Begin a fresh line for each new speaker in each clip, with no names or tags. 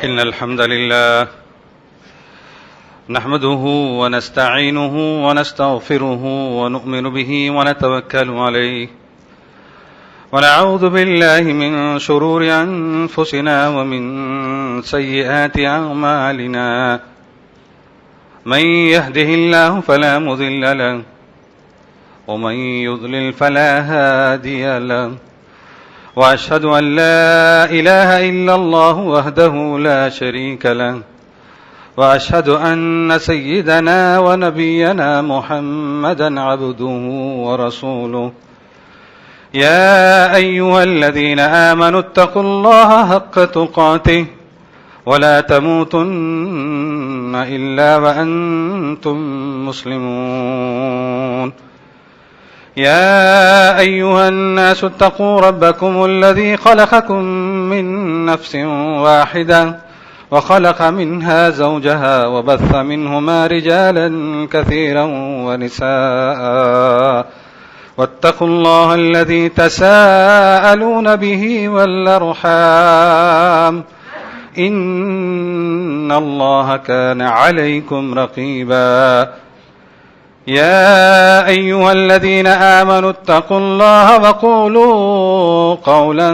إن الحمد لله نحمده ونستعينه ونستغفره ونؤمن به ونتوكل عليه ونعوذ بالله من شرور أنفسنا ومن سيئات أعمالنا من يهده الله فلا مضل له ومن يضلل فلا هادي له وأشهد أن لا إله إلا الله وحده لا شريك له وأشهد أن سيدنا ونبينا محمدا عبده ورسوله يا أيها الذين آمنوا اتقوا الله حق تقاته ولا تموتن إلا وأنتم مسلمون يا أيها الناس اتقوا ربكم الذي خلقكم من نفس واحدة وخلق منها زوجها وبث منهما رجالا كثيرا ونساء واتقوا الله الذي تساءلون به والأرحام إن الله كان عليكم رقيبا يا أيها الذين آمنوا اتقوا الله وقولوا قولا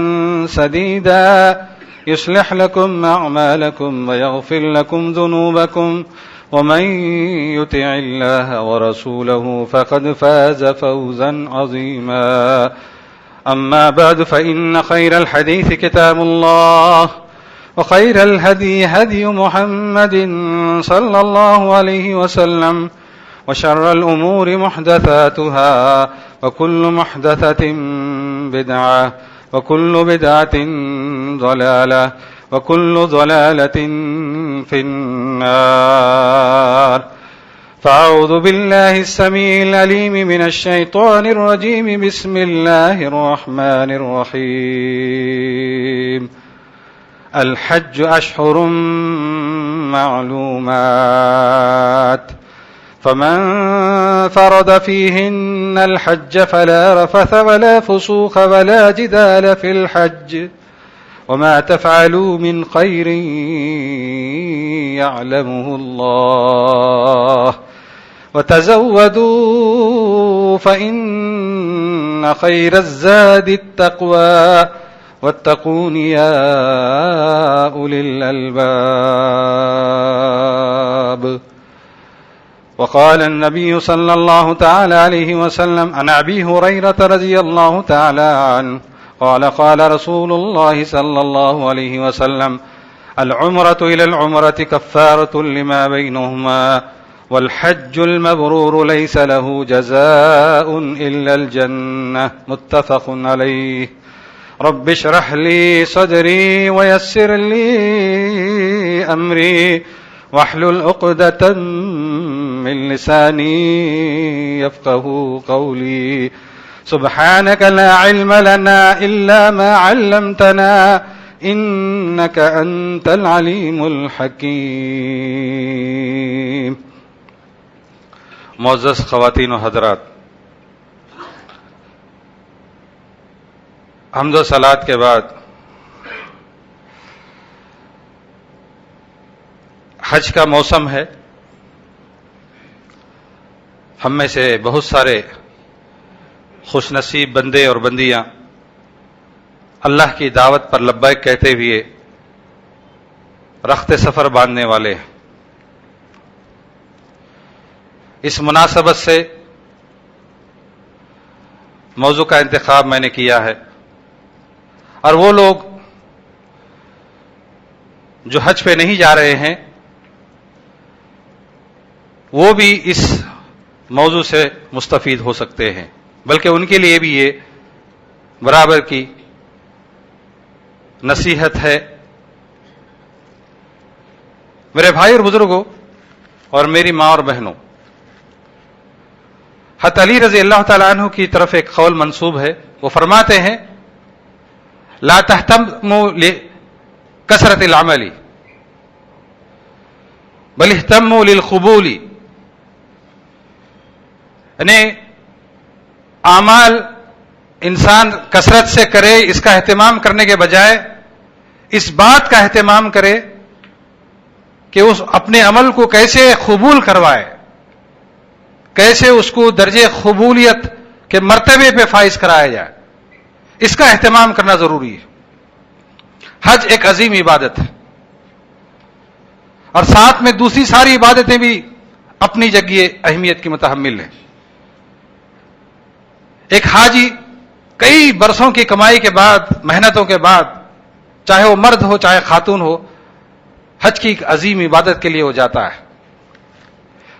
سديدا يصلح لكم أعمالكم ويغفر لكم ذنوبكم ومن يطع الله ورسوله فقد فاز فوزا عظيما أما بعد فإن خير الحديث كتاب الله وخير الهدي هدي محمد صلى الله عليه وسلم وشر الأمور محدثاتها وكل محدثة بدعة وكل بدعة ضلالة وكل ضلالة في النار فأعوذ بالله السميع العليم من الشيطان الرجيم بسم الله الرحمن الرحيم الحج أشهر معلومات فمن فرض فيهن الحج فلا رفث ولا فسوق ولا جدال في الحج وما تفعلوا من خير يعلمه الله وتزودوا فإن خير الزاد التقوى واتقون يا أولي الألباب وقال النبي صلى الله تعالى عليه وسلم عن أبي هريرة رضي الله تعالى عنه قال رسول الله صلى الله عليه وسلم العمرة إلى العمرة كفارة لما بينهما والحج المبرور ليس له جزاء إلا الجنة متفق عليه رب اشرح لي صدري ويسر لي أمري واحلل عقدة من لساني يفقه قولي سبحانك لا علم لنا إلا ما علمتنا إنك أنت العليم الحكيم. معزز خواتین و حضرات، حمد و صلات کے بعد حج کا موسم ہے. ہم میں سے بہت سارے خوش نصیب بندے اور بندیاں اللہ کی دعوت پر لبیک کہتے ہوئے رخت سفر باندھنے والے ہیں. اس مناسبت سے موضوع کا انتخاب میں نے کیا ہے، اور وہ لوگ جو حج پہ نہیں جا رہے ہیں وہ بھی اس موضوع سے مستفید ہو سکتے ہیں، بلکہ ان کے لیے بھی یہ برابر کی نصیحت ہے. میرے بھائی اور بزرگوں اور میری ماں اور بہنوں، حضرت علی رضی اللہ تعالیٰ عنہ کی طرف ایک قول منسوب ہے. وہ فرماتے ہیں لا تهتموا لکثرت العمل بل اهتموا للقبول، یعنی اعمال انسان کثرت سے کرے اس کا اہتمام کرنے کے بجائے اس بات کا اہتمام کرے کہ اس اپنے عمل کو کیسے قبول کروائے، کیسے اس کو درجے قبولیت کے مرتبے پہ فائز کرایا جائے، اس کا اہتمام کرنا ضروری ہے۔ حج ایک عظیم عبادت ہے، اور ساتھ میں دوسری ساری عبادتیں بھی اپنی جگہ اہمیت کی متحمل ہیں۔ ایک حاجی کئی برسوں کی کمائی کے بعد، محنتوں کے بعد، چاہے وہ مرد ہو چاہے خاتون ہو، حج کی ایک عظیم عبادت کے لیے وہ جاتا ہے۔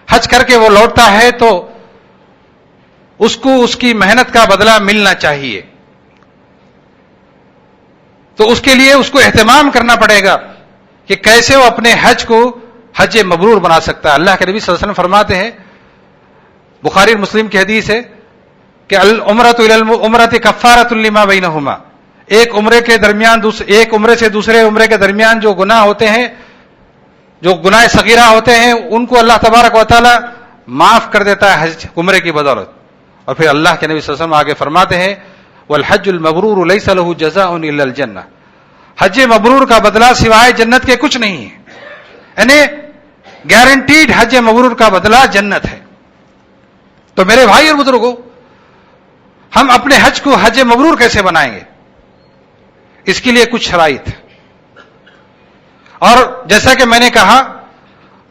حج کر کے وہ لوٹتا ہے تو اس کو اس کی محنت کا بدلہ ملنا چاہیے، تو اس کے لیے اس کو اہتمام کرنا پڑے گا کہ کیسے وہ اپنے حج کو حج مبرور بنا سکتا ہے۔ اللہ کے نبی صلی اللہ علیہ وسلم فرماتے ہیں، بخاری اور مسلم کی حدیث ہے کہ العمرۃ الی العمرۃ کفارۃ لما بینہما، ایک عمرے کے درمیان ایک عمرے سے دوسرے عمرے کے درمیان جو گناہ ہوتے ہیں، جو گناہ صغیرہ ہوتے ہیں، ان کو اللہ تبارک و تعالی معاف کر دیتا ہے حج عمرے کی بدولت۔ اور پھر اللہ کے نبی صلی اللہ علیہ وسلم آگے فرماتے ہیں والحج المبرور لیس له جزاء الا الجنہ، حج مبرور کا بدلہ سوائے جنت کے کچھ نہیں ہے، یعنی گارنٹیڈ حج مبرور کا بدلہ جنت ہے۔ تو میرے بھائی اور بزرگوں، ہم اپنے حج کو حج مبرور کیسے بنائیں گے؟ اس کے لیے کچھ شرائط، اور جیسا کہ میں نے کہا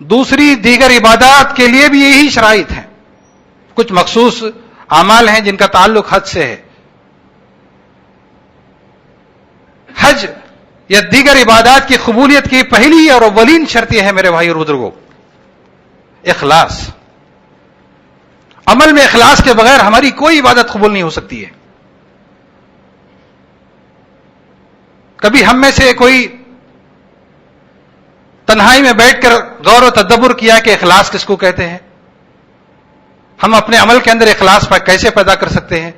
دوسری دیگر عبادات کے لیے بھی یہی شرائط ہیں۔ کچھ مخصوص اعمال ہیں جن کا تعلق حج سے ہے۔ حج یا دیگر عبادات کی قبولیت کی پہلی اور اولین شرط یہ ہے میرے بھائی اور بزرگوں، اخلاص۔ عمل میں اخلاص کے بغیر ہماری کوئی عبادت قبول نہیں ہو سکتی ہے۔ کبھی ہم میں سے کوئی تنہائی میں بیٹھ کر غور و تدبر کیا کہ اخلاص کس کو کہتے ہیں؟ ہم اپنے عمل کے اندر اخلاص کیسے پیدا کر سکتے ہیں؟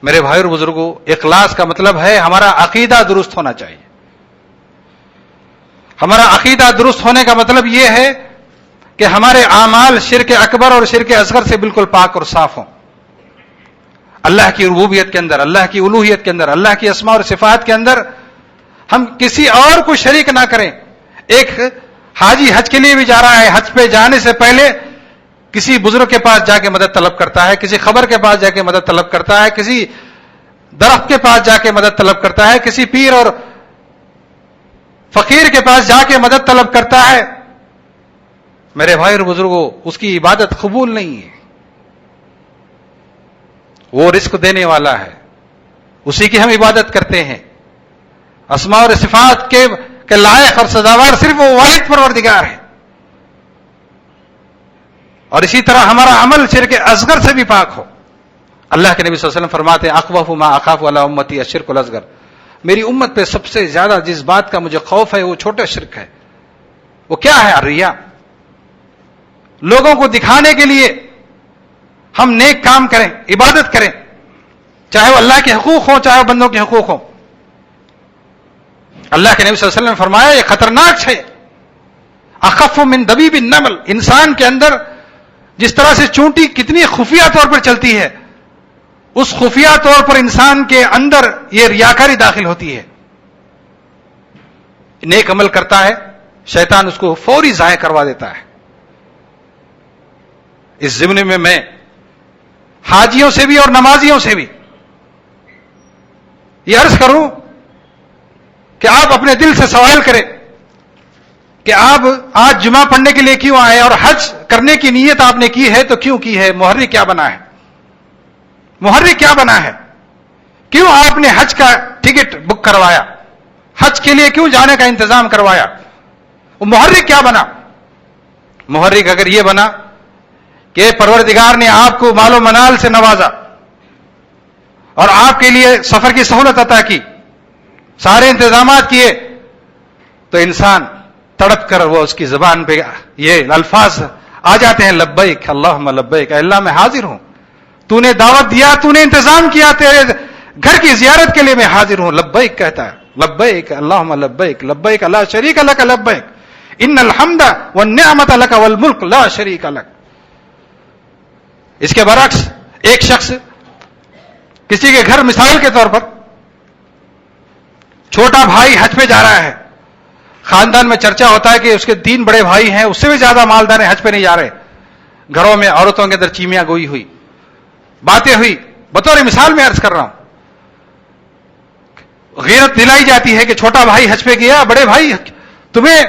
میرے بھائی اور بزرگوں، اخلاص کا مطلب ہے ہمارا عقیدہ درست ہونا چاہیے۔ ہمارا عقیدہ درست ہونے کا مطلب یہ ہے کہ ہمارے اعمال شرک اکبر اور شرک اصغر سے بالکل پاک اور صاف ہوں۔ اللہ کی ربوبیت کے اندر، اللہ کی الوہیت کے اندر، اللہ کی اسماء اور صفات کے اندر ہم کسی اور کو شریک نہ کریں۔ ایک حاجی حج کے لیے بھی جا رہا ہے، حج پہ جانے سے پہلے کسی بزرگ کے پاس جا کے مدد طلب کرتا ہے، کسی خبر کے پاس جا کے مدد طلب کرتا ہے، کسی درخت کے پاس جا کے مدد طلب کرتا ہے، کسی پیر اور فقیر کے پاس جا کے مدد طلب کرتا ہے۔ میرے بھائی اور بزرگوں، اس کی عبادت قبول نہیں ہے۔ وہ رزق دینے والا ہے، اسی کی ہم عبادت کرتے ہیں۔ اسماء اور صفات کے لائق اور سزاوار صرف وہ واحد پروردگار ہے۔ اور اسی طرح ہمارا عمل شرک اصغر سے بھی پاک ہو۔ اللہ کے نبی صلی اللہ علیہ وسلم فرماتے ہیں اخوف ما اخاف علی امتی الشرک الاصغر، میری امت پہ سب سے زیادہ جس بات کا مجھے خوف ہے وہ چھوٹا شرک ہے۔ وہ کیا ہے؟ الریا، لوگوں کو دکھانے کے لیے ہم نیک کام کریں، عبادت کریں، چاہے وہ اللہ کے حقوق ہوں چاہے وہ بندوں کے حقوق ہوں۔ اللہ کے نبی صلی اللہ علیہ وسلم نے فرمایا یہ خطرناک ہے، اخف من دبیب النمل، انسان کے اندر جس طرح سے چونٹی کتنی خفیہ طور پر چلتی ہے، اس خفیہ طور پر انسان کے اندر یہ ریاکاری داخل ہوتی ہے۔ نیک عمل کرتا ہے، شیطان اس کو فوری ضائع کروا دیتا ہے۔ اس ضمن میں حاجیوں سے بھی اور نمازیوں سے بھی یہ عرض کروں کہ آپ اپنے دل سے سوال کریں کہ آپ آج جمعہ پڑھنے کے لیے کیوں آئے، اور حج کرنے کی نیت آپ نے کی ہے تو کیوں کی ہے؟ محرک کیا بنا ہے؟ محرک کیا بنا ہے؟ کیوں آپ نے حج کا ٹکٹ بک کروایا؟ حج کے لیے کیوں جانے کا انتظام کروایا؟ وہ محرک کیا بنا؟ محرک اگر یہ بنا کہ پروردگار نے آپ کو مال و منال سے نوازا اور آپ کے لیے سفر کی سہولت عطا کی، سارے انتظامات کیے، تو انسان تڑپ کر وہ اس کی زبان پہ یہ الفاظ آ جاتے ہیں لبیک اللہم لبیک، اے اللہ میں حاضر ہوں، تو نے دعوت دیا، تو نے انتظام کیا، تیرے گھر کی زیارت کے لیے میں حاضر ہوں۔ لبیک کہتا ہے، لبیک اللہم لبیک، لبیک لا شریک لک لبیک، ان الحمد والنعمت لک والملک لا شریک لک۔ اس کے برعکس ایک شخص کسی کے گھر مثال کے طور پر چھوٹا بھائی حج پہ جا رہا ہے، خاندان میں چرچا ہوتا ہے کہ اس کے 3 بڑے بھائی ہیں، اس سے بھی زیادہ مالدار ہیں، حج پہ نہیں جا رہے. گھروں میں عورتوں کے اندر چیمیاں گوئی ہوئی، باتیں ہوئی. بطور مثال میں عرض کر رہا ہوں. غیرت دلائی جاتی ہے کہ چھوٹا بھائی حج پہ گیا، بڑے بھائی تمہیں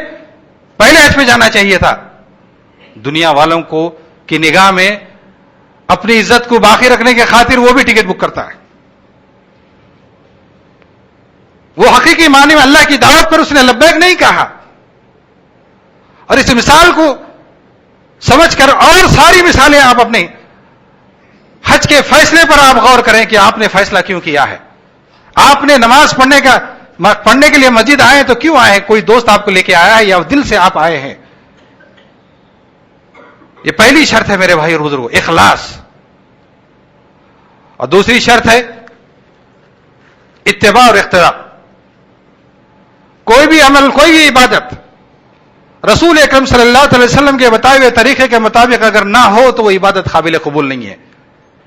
پہلے حج پہ جانا چاہیے تھا. دنیا والوں کو کی نگاہ میں اپنی عزت کو باقی رکھنے کے خاطر وہ بھی ٹکٹ بک کرتا ہے. وہ حقیقی معنی میں اللہ کی دعوت پر اس نے لبیک نہیں کہا. اور اس مثال کو سمجھ کر اور ساری مثالیں آپ اپنے حج کے فیصلے پر آپ غور کریں کہ آپ نے فیصلہ کیوں کیا ہے. آپ نے نماز پڑھنے کے لیے مسجد آئے تو کیوں آئے ہیں؟ کوئی دوست آپ کو لے کے آیا ہے یا دل سے آپ آئے ہیں؟ یہ پہلی شرط ہے میرے بھائی اور بزرگوں، اخلاص. اور دوسری شرط ہے اتباع اور اقتداء. کوئی بھی عمل، کوئی بھی عبادت رسول اکرم صلی اللہ علیہ وسلم کے بتائے ہوئے طریقے کے مطابق اگر نہ ہو تو وہ عبادت قابل قبول نہیں ہے.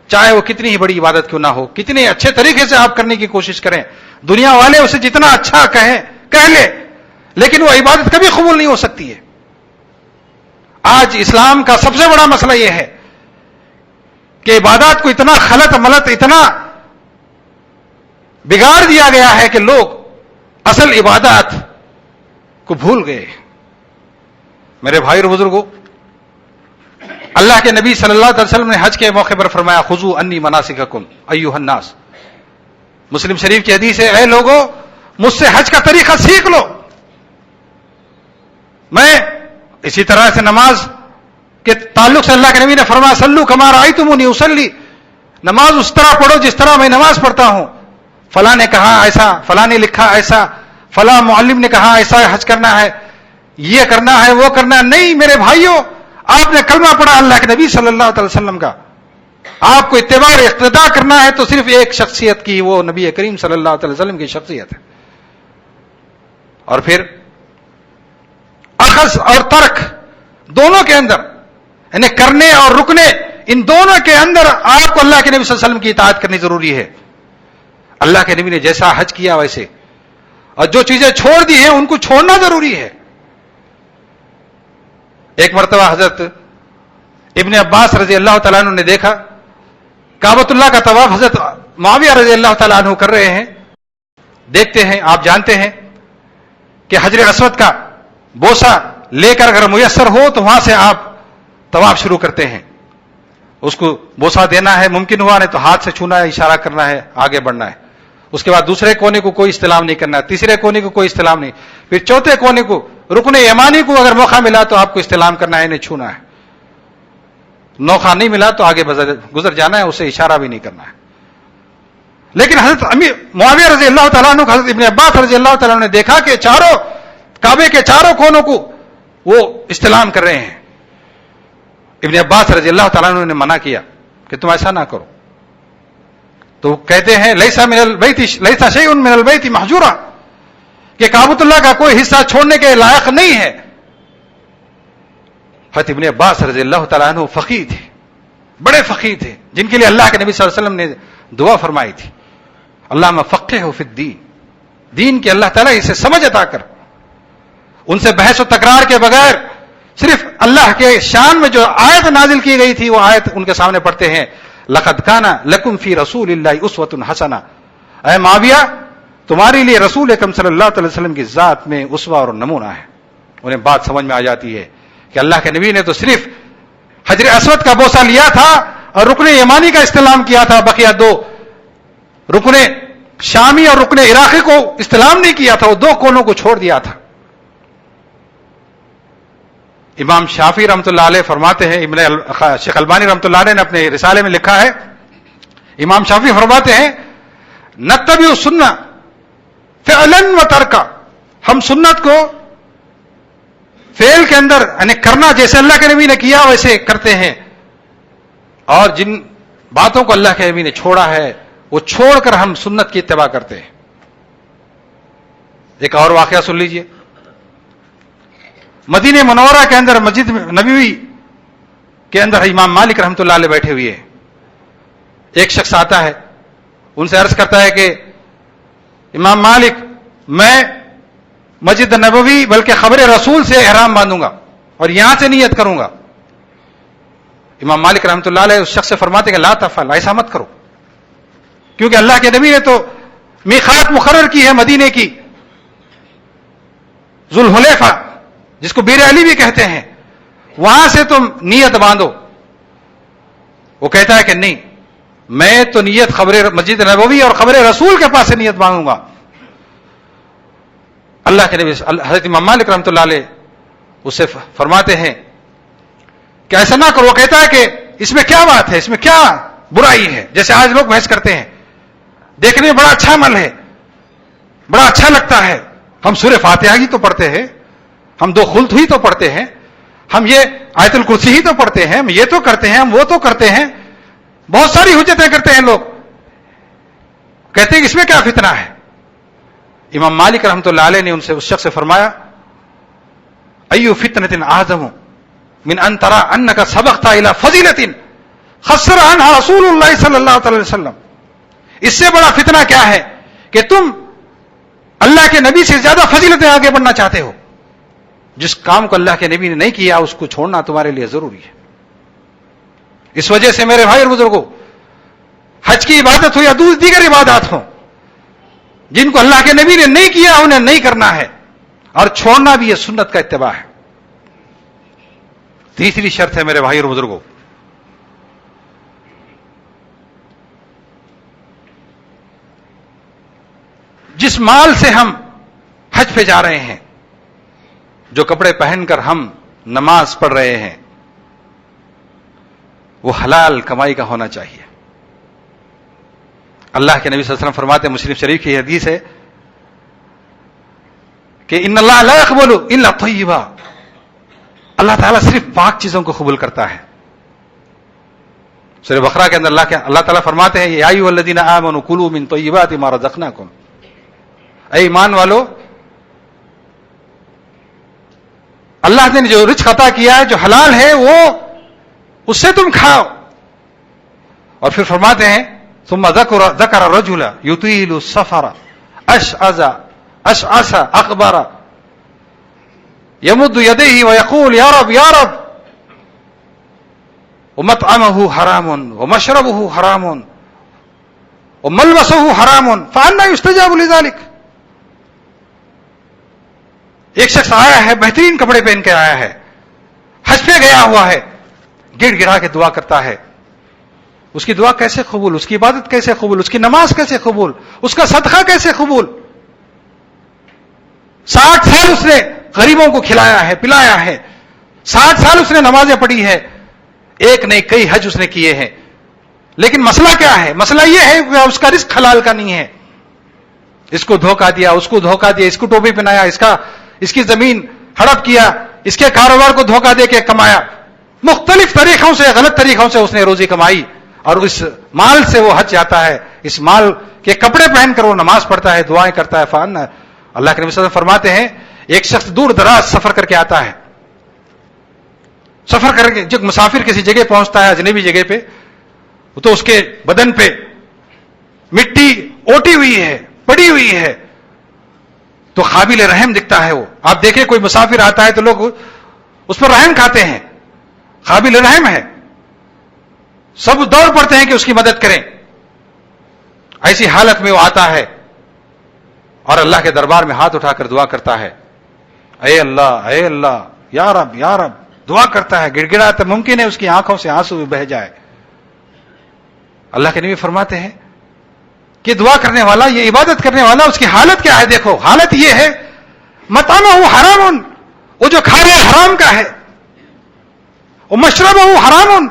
چاہے وہ کتنی ہی بڑی عبادت کیوں نہ ہو، کتنے اچھے طریقے سے آپ کرنے کی کوشش کریں، دنیا والے اسے جتنا اچھا کہہ لے، لیکن وہ عبادت کبھی قبول نہیں ہو سکتی ہے. آج اسلام کا سب سے بڑا مسئلہ یہ ہے کہ عبادات کو اتنا خلط ملط، اتنا بگاڑ دیا گیا ہے کہ لوگ اصل عبادات کو بھول گئے. میرے بھائی اور بزرگوں، اللہ کے نبی صلی اللہ علیہ وسلم نے حج کے موقع پر فرمایا خذوا انی مناسککم ایھا الناس. مسلم شریف کی حدیث ہے، اے لوگو مجھ سے حج کا طریقہ سیکھ لو. میں اسی طرح سے نماز کے تعلق سے اللہ کے نبی نے فرمایا صلوا کما رأیتمونی اصلی، نماز اس طرح پڑھو جس طرح میں نماز پڑھتا ہوں. فلاں نے کہا ایسا، فلاں نے لکھا ایسا، فلاں معلم نے کہا ایسا حج کرنا ہے، یہ کرنا ہے، وہ کرنا ہے. نہیں میرے بھائیوں، آپ نے کلمہ پڑھا اللہ کے نبی صلی اللہ علیہ وسلم کا، آپ کو اتباع اقتداء کرنا ہے تو صرف ایک شخصیت کی، وہ نبی کریم صلی اللہ علیہ وسلم کی شخصیت ہے. اور پھر اخذ اور ترک دونوں کے اندر، یعنی کرنے اور رکنے، ان دونوں کے اندر آپ کو اللہ کے نبی صلی اللہ علیہ وسلم کی اطاعت کرنی ضروری ہے. اللہ کے نبی نے جیسا حج کیا ویسے، اور جو چیزیں چھوڑ دی ہیں ان کو چھوڑنا ضروری ہے. ایک مرتبہ حضرت ابن عباس رضی اللہ تعالیٰ عنہ نے دیکھا کعبۃ اللہ کا طواف حضرت معاویہ رضی اللہ تعالیٰ عنہ کر رہے ہیں. دیکھتے ہیں، آپ جانتے ہیں کہ حجر اسود کا بوسہ لے کر اگر میسر ہو تو وہاں سے آپ طواف شروع کرتے ہیں. اس کو بوسہ دینا ہے، ممکن ہوا نہیں تو ہاتھ سے چھونا ہے، اشارہ کرنا ہے، آگے بڑھنا ہے. اس کے بعد دوسرے کونے کو کوئی استلام نہیں کرنا ہے، تیسرے کونے کو کوئی استلام نہیں، پھر چوتھے کونے کو رکن یمانی کو اگر موقع ملا تو آپ کو استلام کرنا ہے، انہیں چھونا ہے. موقع نہیں ملا تو آگے گزر جانا ہے، اسے اشارہ بھی نہیں کرنا ہے. لیکن حضرت معاویہ رضی اللہ تعالیٰ عنہ، حضرت ابن عباس رضی اللہ تعالیٰ عنہ نے دیکھا کہ چاروں کعبے کے چاروں کونوں کو وہ استلام کر رہے ہیں. ابن عباس رضی اللہ تعالیٰ عنہ نے منع کیا کہ تم ایسا نہ کرو. تو کہتے ہیں لیسا شیء من البیت محجورا، کہ کعبۃ اللہ کا کوئی حصہ چھوڑنے کے لائق نہیں ہے. حضرت ابن عباس رضی اللہ تعالیٰ عنہ فقیہ تھے، بڑے فقیہ تھے، جن کے لیے اللہ کے نبی صلی اللہ علیہ وسلم نے دعا فرمائی تھی اللہم فقہہ فی الدین، دین کے اللہ تعالیٰ اسے سمجھ عطا کر. ان سے بحث و تکرار کے بغیر صرف اللہ کے شان میں جو آیت نازل کی گئی تھی وہ آیت ان کے سامنے پڑھتے ہیں لقد کان لکم فی رسول اللہ اسوۃ حسنہ. اے معاویہ، تمہارے لیے رسول اکرم صلی اللہ علیہ وسلم کی ذات میں اسوہ اور نمونہ ہے. انہیں بات سمجھ میں آ جاتی ہے کہ اللہ کے نبی نے تو صرف حجر اسود کا بوسہ لیا تھا اور رکن یمانی کا استلام کیا تھا، بقیہ دو رکن شامی اور رکن عراقی کو استلام نہیں کیا تھا، وہ دو کونوں کو چھوڑ دیا تھا. امام شافعی رحمۃ اللہ علیہ فرماتے ہیں، شیخ البانی رحمۃ اللہ علیہ نے اپنے رسالے میں لکھا ہے، امام شافعی فرماتے ہیں نتبع سنہ فعلا و ترکا، ہم سنت کو فعل کے اندر یعنی کرنا جیسے اللہ کے نبی نے کیا ویسے کرتے ہیں، اور جن باتوں کو اللہ کے نبی نے چھوڑا ہے وہ چھوڑ کر ہم سنت کی اتباع کرتے ہیں. ایک اور واقعہ سن لیجئے. مدینہ منورہ کے اندر مسجد نبوی کے اندر امام مالک رحمۃ اللہ علیہ بیٹھے ہوئے ہیں. ایک شخص آتا ہے، ان سے عرض کرتا ہے کہ امام مالک، میں مسجد نبوی بلکہ قبر رسول سے احرام باندھوں گا اور یہاں سے نیت کروں گا. امام مالک رحمۃ اللہ علیہ اس شخص سے فرماتے کہ لا تفعل، ایسا مت کرو، کیونکہ اللہ کے نبی نے تو میقات مقرر کی ہے مدینے کی، ذوالحلیفہ جس کو بیر علی بھی کہتے ہیں، وہاں سے تم نیت باندھو. وہ کہتا ہے کہ نہیں، میں تو نیت مسجد نبوی اور قبر رسول کے پاس سے نیت باندھوں گا. اللہ کے نبی حضرت امام مالک رحمۃ اللہ علیہ اس سے فرماتے ہیں کہ ایسا نہ کرو. وہ کہتا ہے کہ اس میں کیا بات ہے، اس میں کیا برائی ہے؟ جیسے آج لوگ بحث کرتے ہیں، دیکھنے میں بڑا اچھا عمل ہے، بڑا اچھا لگتا ہے، ہم سورہ فاتحہ ہی تو پڑھتے ہیں، ہم 2 خلط ہی تو پڑھتے ہیں، ہم یہ آیت الکرسی ہی تو پڑھتے ہیں، ہم یہ تو کرتے ہیں، ہم وہ تو کرتے ہیں، بہت ساری حجتیں کرتے ہیں لوگ. کہتے ہیں کہ اس میں کیا فتنہ ہے؟ امام مالک رحمۃ اللہ علیہ نے ان سے اس شخص سے فرمایا ایو فتنۃ اعظم من ان ترى انك سبقت الى فضیلۃ خسر عنها رسول اللہ صلی اللہ علیہ وسلم. اس سے بڑا فتنہ کیا ہے کہ تم اللہ کے نبی سے زیادہ فضیلتیں آگے بڑھنا چاہتے ہو. جس کام کو اللہ کے نبی نے نہیں کیا اس کو چھوڑنا تمہارے لیے ضروری ہے. اس وجہ سے میرے بھائی اور بزرگوں، حج کی عبادت ہو یا دیگر عبادات ہوں، جن کو اللہ کے نبی نے نہیں کیا انہیں نہیں کرنا ہے، اور چھوڑنا بھی یہ سنت کا اتباع ہے. تیسری شرط ہے میرے بھائی اور بزرگوں، جس مال سے ہم حج پہ جا رہے ہیں، جو کپڑے پہن کر ہم نماز پڑھ رہے ہیں، وہ حلال کمائی کا ہونا چاہیے. اللہ کے نبی صلی اللہ علیہ وسلم فرماتے ہیں، مسلم شریف کی حدیث ہے کہ ان اللہ لا يقبل الا طیبا، اللہ تعالیٰ صرف پاک چیزوں کو قبول کرتا ہے. سورہ بقرہ کے اندر اللہ تعالیٰ فرماتے ہیں یا ایھا الذین آمنوا کلوا من طیبات ما رزقناکم، اے ایمان والو، اللہ نے جو رزق عطا کیا ہے، جو حلال ہے، وہ اس سے تم کھاؤ. اور پھر فرماتے ہیں ثم ذکر الرجل یطیل السفر اشعث اقبر یمد یدیہ ویقول یا رب یا رب ومطعمہ حرام ومشربہ حرام وملبسہ حرام فأنى یستجاب لذلک. ایک شخص آیا ہے، بہترین کپڑے پہن کے آیا ہے، حج پہ گیا ہوا ہے، گڑ گڑا کے دعا کرتا ہے. اس کی دعا کیسے قبول، اس کی عبادت کیسے قبول، اس کی نماز کیسے قبول، اس کا صدقہ کیسے قبول؟ 60 سال اس نے غریبوں کو کھلایا ہے، پلایا ہے، 60 سال اس نے نمازیں پڑھی ہے، ایک نہیں کئی حج اس نے کیے ہیں. لیکن مسئلہ کیا ہے؟ مسئلہ یہ ہے کہ اس کا رزق حلال کا نہیں ہے. اس کو دھوکہ دیا، اس کو دھوکہ دیا، اس کو ٹوپی پہنایا، اس کی زمین ہڑپ کیا، اس کے کاروبار کو دھوکہ دے کے کمایا، مختلف طریقوں سے، غلط طریقوں سے اس نے روزی کمائی، اور اس مال سے وہ حج جاتا ہے، اس مال کے کپڑے پہن کر وہ نماز پڑھتا ہے، دعائیں کرتا ہے. فان اللہ کے نبی صلی اللہ علیہ وسلم فرماتے ہیں ایک شخص دور دراز سفر کر کے آتا ہے، سفر کر کے جب مسافر کسی جگہ پہنچتا ہے اجنبی جگہ پہ، تو اس کے بدن پہ مٹی اوٹی ہوئی ہے، پڑی ہوئی ہے، تو قابل رحم دکھتا ہے وہ. آپ دیکھیں کوئی مسافر آتا ہے تو لوگ اس پر رحم کھاتے ہیں، قابل رحم ہے، سب دوڑ پڑتے ہیں کہ اس کی مدد کریں. ایسی حالت میں وہ آتا ہے اور اللہ کے دربار میں ہاتھ اٹھا کر دعا کرتا ہے، اے اللہ یا رب یا رب، دعا کرتا ہے، گڑ گڑاتا. ممکن ہے اس کی آنکھوں سے آنسو بھی بہہ جائے. اللہ کے نبی فرماتے ہیں کہ دعا کرنے والا، یہ عبادت کرنے والا، اس کی حالت کیا ہے؟ دیکھو حالت یہ ہے، مطعمہ حرام، وہ جو کھا رہا ہے حرام کا ہے، وہ مشربہ حرام،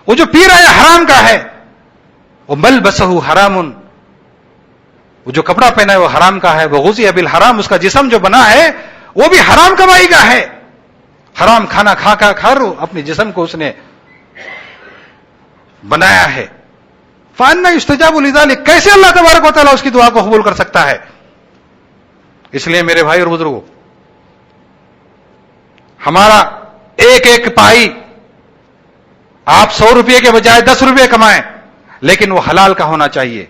وہ جو پی رہا ہے حرام کا ہے، وہ ملبسہ حرام، وہ جو کپڑا پہنا ہے وہ حرام کا ہے، وہ غذی بالحرام، اس کا جسم جو بنا ہے وہ بھی حرام کمائی کا ہے، حرام کھانا کھا کر اپنے جسم کو اس نے بنایا ہے. فَأَنَّى يُسْتَجَابُ لِذَلِكَ، کیسے اللہ تبارک و تعالیٰ اس کی دعا کو قبول کر سکتا ہے؟ اس لیے میرے بھائی اور بزرگوں، ہمارا ایک ایک پائی، آپ 100 روپے کے بجائے 10 روپے کمائیں، لیکن وہ حلال کا ہونا چاہیے،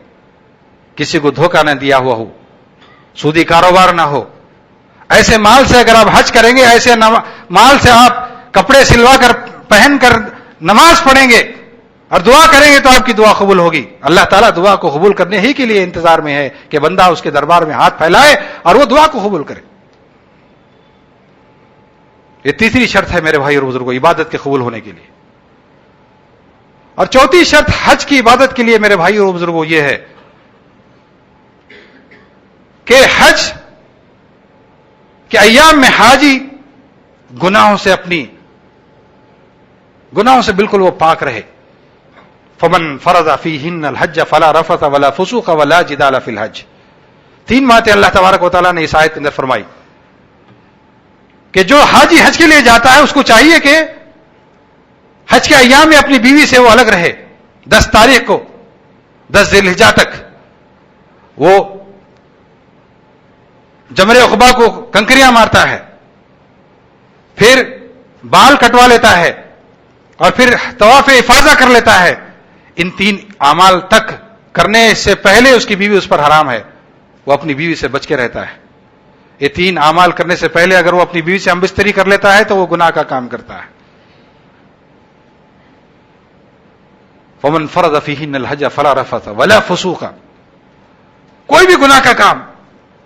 کسی کو دھوکہ نہ دیا ہوا ہو، سودی کاروبار نہ ہو. ایسے مال سے اگر آپ حج کریں گے، ایسے مال سے آپ کپڑے سلوا کر پہن کر نماز پڑھیں گے اور دعا کریں گے تو آپ کی دعا قبول ہوگی. اللہ تعالیٰ دعا کو قبول کرنے ہی کے لیے انتظار میں ہے کہ بندہ اس کے دربار میں ہاتھ پھیلائے اور وہ دعا کو قبول کرے. یہ تیسری شرط ہے میرے بھائی اور بزرگوں عبادت کے قبول ہونے کے لیے. اور چوتھی شرط حج کی عبادت کے لیے میرے بھائی اور بزرگوں یہ ہے کہ حج کے ایام میں حاجی گناہوں سے بالکل وہ پاک رہے. فمن فرض فیہن الحج فلا رفث ولا فسوق ولا جدال فی الحج. 3 باتیں اللہ تبارک و تعالیٰ نے اس آیت کے اندر فرمائی کہ جو حاجی حج کے لیے جاتا ہے اس کو چاہیے کہ حج کے ایام میں اپنی بیوی سے وہ الگ رہے. 10 تاریخ کو 10 ذی الحجہ تک وہ جمرے عقبہ کو کنکریاں مارتا ہے، پھر بال کٹوا لیتا ہے اور پھر طواف افاضہ کر لیتا ہے. ان 3 اعمال تک کرنے سے پہلے اس کی بیوی اس پر حرام ہے، وہ اپنی بیوی سے بچ کے رہتا ہے. یہ 3 اعمال کرنے سے پہلے اگر وہ اپنی بیوی سے ہمبستری کر لیتا ہے تو وہ گناہ کا کام کرتا ہے. فمن فرض فیہن الحج فلا رفث ولا فسوق. کوئی بھی گناہ کا کام،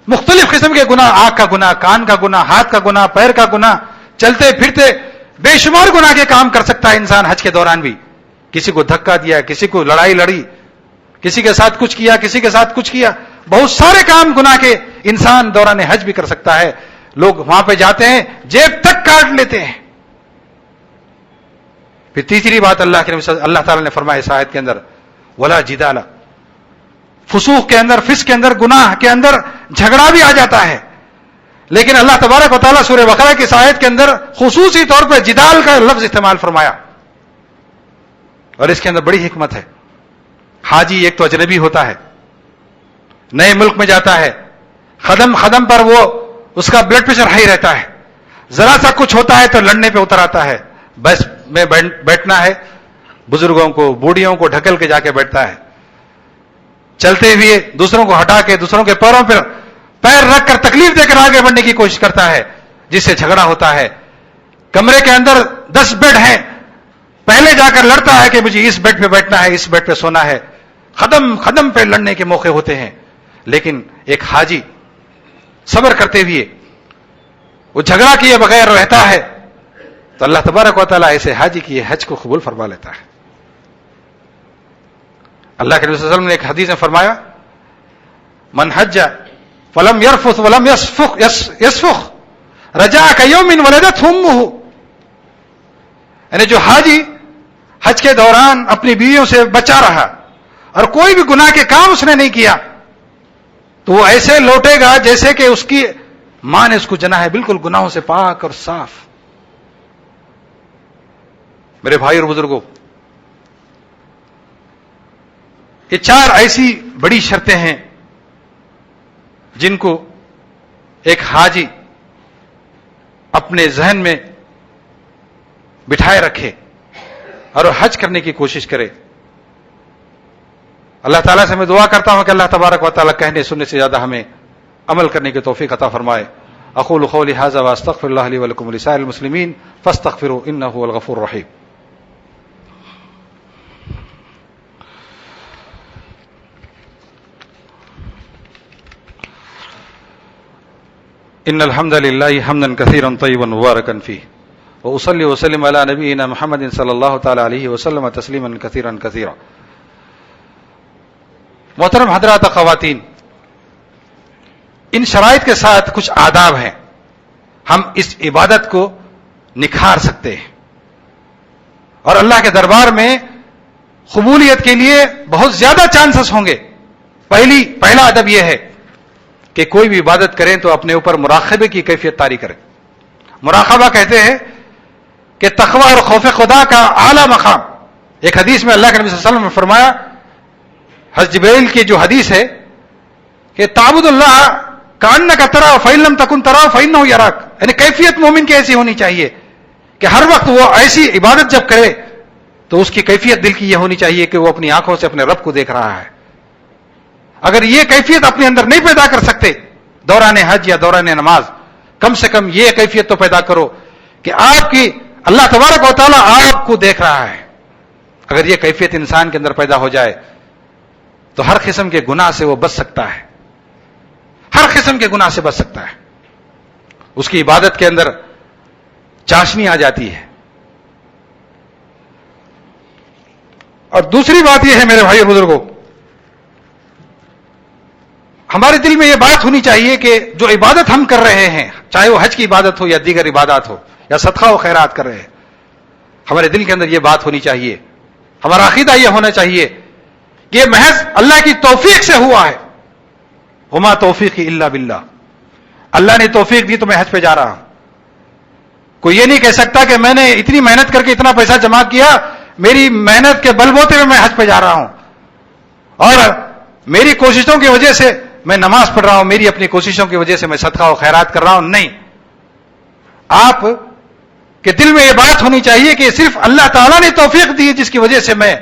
مختلف قسم کے گناہ، آنکھ کا گناہ، کان کا گناہ، ہاتھ کا گناہ، پیر کا گناہ، چلتے پھرتے بے شمار گناہ کے کام کر سکتا ہے انسان حج کے دوران بھی. کسی کو دھکا دیا، کسی کو لڑائی لڑی، کسی کے ساتھ کچھ کیا، کسی کے ساتھ کچھ کیا، بہت سارے کام گناہ کے انسان دوران حج بھی کر سکتا ہے. لوگ وہاں پہ جاتے ہیں جیب تک کاٹ لیتے ہیں. پھر تیسری بات اللہ تعالیٰ نے فرمایا اس آیت کے اندر ولا جدال. فسوق کے اندر، فسق کے اندر، گناہ کے اندر جھگڑا بھی آ جاتا ہے، لیکن اللہ تبارک و تعالیٰ سورہ بقرہ کی اس آیت کے اندر خصوصی طور پر جدال کا لفظ استعمال فرمایا. اور اس کے اندر بڑی حکمت ہے. حاجی ایک تو اجنبی ہوتا ہے، نئے ملک میں جاتا ہے، قدم قدم پر وہ اس کا بلڈ پریشر ہائی رہتا ہے، ذرا سا کچھ ہوتا ہے تو لڑنے پہ اتر آتا ہے. بس میں بیٹھنا ہے، بزرگوں کو، بوڑھیوں کو ڈھکل کے جا کے بیٹھتا ہے، چلتے ہوئے دوسروں کو ہٹا کے دوسروں کے پیروں پر پیر رکھ کر تکلیف دے کر آگے بڑھنے کی کوشش کرتا ہے، جس سے جھگڑا ہوتا ہے. کمرے کے اندر 10 بیڈ ہیں، پہلے جا کر لڑتا ہے کہ مجھے اس بیڈ پہ بیٹھنا ہے، اس بیڈ پہ سونا ہے. قدم قدم پہ لڑنے کے موقع ہوتے ہیں. لیکن ایک حاجی صبر کرتے ہوئے وہ جھگڑا کیے بغیر رہتا ہے تو اللہ تبارک و تعالیٰ ایسے حاجی کی حج کو قبول فرما لیتا ہے. اللہ کے نبی صلی اللہ علیہ وسلم نے ایک حدیث میں فرمایا من حج فلم يرفث ولم يسفخ رجع كيوم ولدته امه. یعنی جو حاجی حج کے دوران اپنی بیویوں سے بچا رہا اور کوئی بھی گناہ کے کام اس نے نہیں کیا تو وہ ایسے لوٹے گا جیسے کہ اس کی ماں نے اس کو جنا ہے، بالکل گناہوں سے پاک اور صاف. میرے بھائی اور بزرگوں، یہ 4 ایسی بڑی شرطیں ہیں جن کو ایک حاجی اپنے ذہن میں بٹھائے رکھے اور حج کرنے کی کوشش کرے. اللہ تعالیٰ سے میں دعا کرتا ہوں کہ اللہ تبارک و تعالیٰ کہنے سننے سے زیادہ ہمیں عمل کرنے کی توفیق عطا فرمائے. اقول قولی ھذا واستغفر اللہ لی ولکم ولسائر المسلمین فاستغفروا انہ هو الغفور الرحیم. ان الحمد للہ حمدا کثیرا طیبا مبارکا فیہ واصلی وسلم علی نبینا محمد صلی اللہ تعالی علیہ وسلم تسلیما کثیرا کثیرا. محترم حضرات، خواتین، ان شرائط کے ساتھ کچھ آداب ہیں، ہم اس عبادت کو نکھار سکتے ہیں اور اللہ کے دربار میں قبولیت کے لیے بہت زیادہ چانسز ہوں گے. پہلا ادب یہ ہے کہ کوئی بھی عبادت کریں تو اپنے اوپر مراقبے کی کیفیت طاری کریں. مراقبہ کہتے ہیں کہ تقوی اور خوف خدا کا اعلیٰ مقام. ایک حدیث میں اللہ کے نبی صلی اللہ علیہ وسلم نے فرمایا، حضرت جبریل کی جو حدیث ہے کہ تعبد اللہ کانک تراہ فإن لم تکن تراہ فإنہ یراک. یعنی کیفیت مومن کی ایسی ہونی چاہیے کہ ہر وقت وہ ایسی عبادت جب کرے تو اس کی کیفیت دل کی یہ ہونی چاہیے کہ وہ اپنی آنکھوں سے اپنے رب کو دیکھ رہا ہے. اگر یہ کیفیت اپنے اندر نہیں پیدا کر سکتے دوران حج یا دوران نماز کم سے کم یہ کیفیت تو پیدا کرو کہ آپ کی اللہ تبارک و تعالیٰ آپ کو دیکھ رہا ہے. اگر یہ کیفیت انسان کے اندر پیدا ہو جائے تو ہر قسم کے گناہ سے وہ بچ سکتا ہے, ہر قسم کے گناہ سے بچ سکتا ہے. اس کی عبادت کے اندر چاشنی آ جاتی ہے. اور دوسری بات یہ ہے میرے بھائی اور بزرگوں, ہمارے دل میں یہ بات ہونی چاہیے کہ جو عبادت ہم کر رہے ہیں, چاہے وہ حج کی عبادت ہو یا دیگر عبادات ہو یا صدقہ و خیرات کر رہے ہیں, ہمارے دل کے اندر یہ بات ہونی چاہیے, ہمارا عقیدہ یہ ہونا چاہیے کہ یہ محض اللہ کی توفیق سے ہوا ہے. وما توفیقی الا باللہ, اللہ نے توفیق دی تو میں حج پہ جا رہا ہوں. کوئی یہ نہیں کہہ سکتا کہ میں نے اتنی محنت کر کے اتنا پیسہ جمع کیا, میری محنت کے بل بوتے میں حج پہ جا رہا ہوں, اور میری کوششوں کی وجہ سے میں نماز پڑھ رہا ہوں, میری اپنی کوششوں کی وجہ سے میں صدقہ و خیرات کر رہا ہوں. نہیں, آپ کے دل میں یہ بات ہونی چاہیے کہ صرف اللہ تعالیٰ نے توفیق دی جس کی وجہ سے میں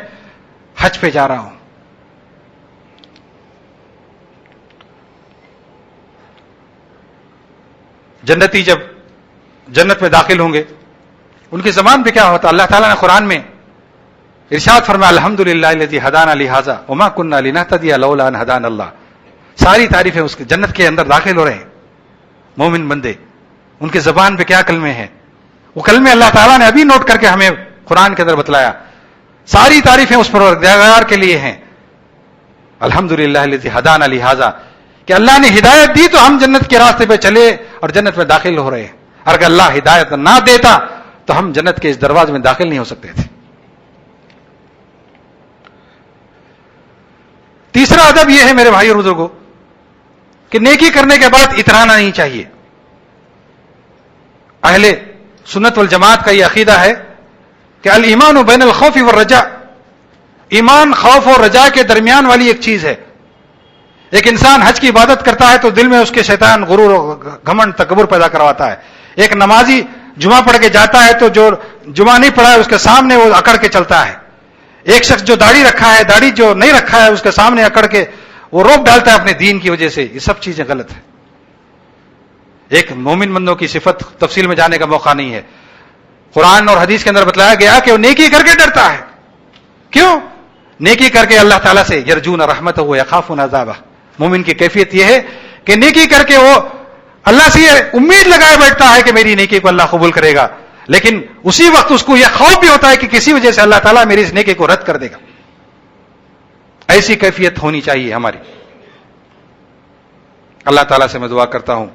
حج پہ جا رہا ہوں. جنتی جب جنت میں داخل ہوں گے ان کی زبان پہ کیا ہوتا؟ اللہ تعالیٰ نے قرآن میں ارشاد فرمایا الحمدللہ الذی ہدانا لہذا وما کننا لنہتدی لولا ان ہدانا اللہ. ساری تعریفیں اس کے جنت کے اندر داخل ہو رہے ہیں مومن بندے, ان کے زبان پہ کیا کلمے ہیں, وہ کلمے اللہ تعالیٰ نے ابھی نوٹ کر کے ہمیں قرآن کے اندر بتلایا. ساری تعریفیں اس پروردگار کے لیے ہیں, الحمدللہ الذی ہدانا لہذا, کہ اللہ نے ہدایت دی تو ہم جنت کے راستے پہ چلے اور جنت میں داخل ہو رہے ہیں. اور اگر اللہ ہدایت نہ دیتا تو ہم جنت کے اس دروازے میں داخل نہیں ہو سکتے تھے. تیسرا ادب یہ ہے میرے بھائی اور بزرگوں کہ نیکی کرنے کے بعد اترانا نہیں چاہیے. اہل سنت والجماعت کا یہ عقیدہ ہے کہ الایمان بین الخوف والرجاء, ایمان خوف اور رجا کے درمیان والی ایک چیز ہے. ایک انسان حج کی عبادت کرتا ہے تو دل میں اس کے شیطان غرور, گھمنڈ, تکبر پیدا کرواتا ہے. ایک نمازی جمعہ پڑھ کے جاتا ہے تو جو جمعہ نہیں پڑھا ہے اس کے سامنے وہ اکڑ کے چلتا ہے. ایک شخص جو داڑھی رکھا ہے, داڑھی جو نہیں رکھا ہے اس کے سامنے اکڑ کے وہ روک ڈالتا ہے اپنے دین کی وجہ سے. یہ سب چیزیں غلط ہیں. ایک مومن بندوں کی صفت تفصیل میں جانے کا موقع نہیں ہے. قرآن اور حدیث کے اندر بتلایا گیا کہ وہ نیکی کر کے ڈرتا ہے. کیوں؟ نیکی کر کے اللہ تعالیٰ سے یرجون رحمتہ ویخافون عذابہ. مومن کی کیفیت یہ ہے کہ نیکی کر کے وہ اللہ سے یہ امید لگائے بیٹھتا ہے کہ میری نیکی کو اللہ قبول کرے گا, لیکن اسی وقت اس کو یہ خوف بھی ہوتا ہے کہ کسی وجہ سے اللہ تعالیٰ میری اس نیکی کو رد کر دے گا. ایسی کیفیت ہونی چاہیے ہماری. اللہ تعالیٰ سے میں دعا کرتا ہوں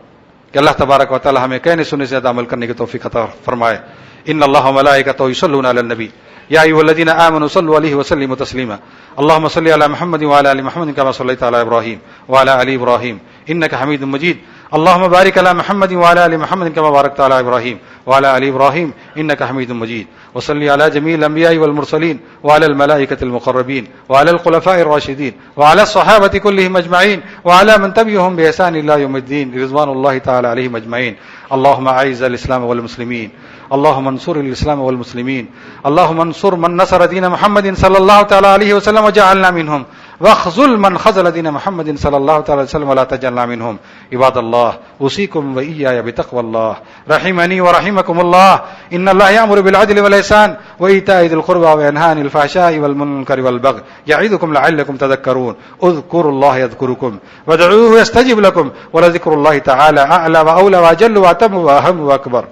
کہ اللہ تبارک و تعالیٰ ہمیں کہنے سننے سے زیادہ عمل کرنے کی توفیق عطا فرمائے. ان اللہ وملائکتہ یصلون علی النبی یا ایھا الذین آمنوا صلوا علیہ وسلموا تسلیما. اللهم صل علی محمد وعلى ال محمد كما صليت على ابراہیم وعلى ال ابراہیم انك حمید مجید. اللهم بارك على محمد وعلى ال محمد كما باركت على ابراہیم وعلى ال ابراہیم انك حمید مجید. وصلی علی جميع الانبیاء والمرسلین وعلى الملائکة المقربین وعلى الخلفاء الراشدین وعلى الصحابة كلهم اجمعین وعلى من تبعهم بإحسان الى يوم الدین رضوان اللہ تعالی علیہم اجمعین. اللهم اعز الاسلام والمسلمین, اللهم انصر الاسلام والمسلمین, اللهم انصر من نصر دین محمد صلی اللہ تعالی علیہ وسلم وجعلنا منهم, واخذل من خذل دین محمد صلی اللہ تعالی علیہ وسلم ولا تجعلنا منهم. عباد اللہ اوصیکم وإیایا بتقوى اللہ رحمنی ورحمکم اللہ. ان اللہ یأمر بالعدل والإحسان وإیتاء ذی القربى وینہی عن الفحشاء والمنکر والبغی یعظکم لعلکم تذکرون. اذکروا اللہ یذکرکم وادعوه یستجب لکم ولذکر اللہ تعالی اعلی واولی واجل واتم واہم واکبر.